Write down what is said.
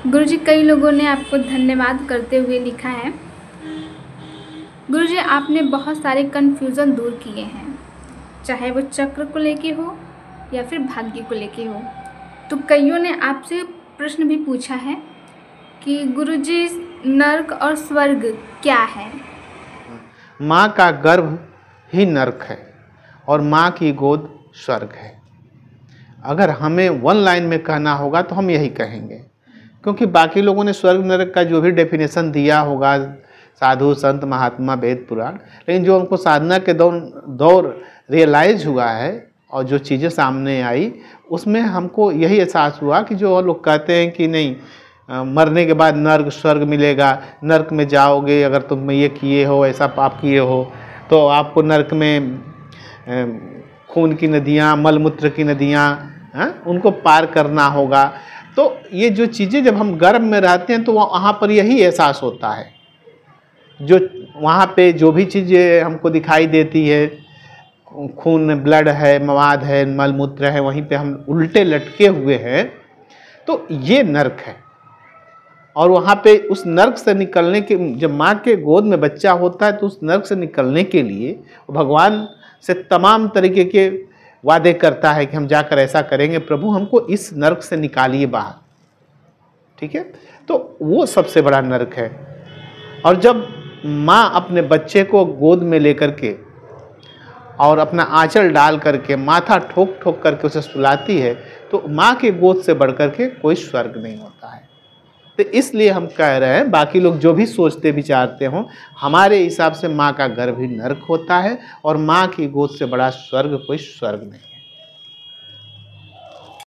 गुरुजी, कई लोगों ने आपको धन्यवाद करते हुए लिखा है। गुरुजी, आपने बहुत सारे कन्फ्यूज़न दूर किए हैं, चाहे वो चक्र को लेके हो या फिर भाग्य को लेके हो। तो कईयों ने आपसे प्रश्न भी पूछा है कि गुरुजी, नर्क और स्वर्ग क्या है? माँ का गर्भ ही नर्क है और माँ की गोद स्वर्ग है। अगर हमें वन लाइन में कहना होगा तो हम यही कहेंगे, क्योंकि बाकी लोगों ने स्वर्ग नरक का जो भी डेफिनेशन दिया होगा, साधु संत महात्मा वेद पुराण, लेकिन जो हमको साधना के दौर रियलाइज हुआ है और जो चीज़ें सामने आई, उसमें हमको यही एहसास हुआ कि जो लोग कहते हैं कि नहीं, मरने के बाद नर्क स्वर्ग मिलेगा, नर्क में जाओगे अगर तुम ये किए हो, ऐसा पाप किए हो तो आपको नर्क में खून की नदियाँ, मलमूत्र की नदियाँ, उनको पार करना होगा। तो ये जो चीज़ें जब हम गर्भ में रहते हैं तो वहाँ पर यही एहसास होता है। जो वहाँ पे जो भी चीज़ें हमको दिखाई देती है, खून ब्लड है, मवाद है, मलमूत्र है, वहीं पे हम उल्टे लटके हुए हैं, तो ये नर्क है। और वहाँ पे उस नर्क से निकलने के, जब माँ के गोद में बच्चा होता है तो उस नर्क से निकलने के लिए भगवान से तमाम तरीके के वादे करता है कि हम जाकर ऐसा करेंगे, प्रभु हमको इस नर्क से निकालिए बाहर। ठीक है, तो वो सबसे बड़ा नर्क है। और जब माँ अपने बच्चे को गोद में लेकर के और अपना आंचल डाल करके माथा ठोक ठोक करके उसे सुलाती है, तो माँ के गोद से बढ़कर के कोई स्वर्ग नहीं होता है। तो इसलिए हम कह रहे हैं, बाकी लोग जो भी सोचते विचारते हों, हमारे हिसाब से माँ का गर्भ ही नर्क होता है और माँ की गोद से बड़ा स्वर्ग कोई स्वर्ग नहीं।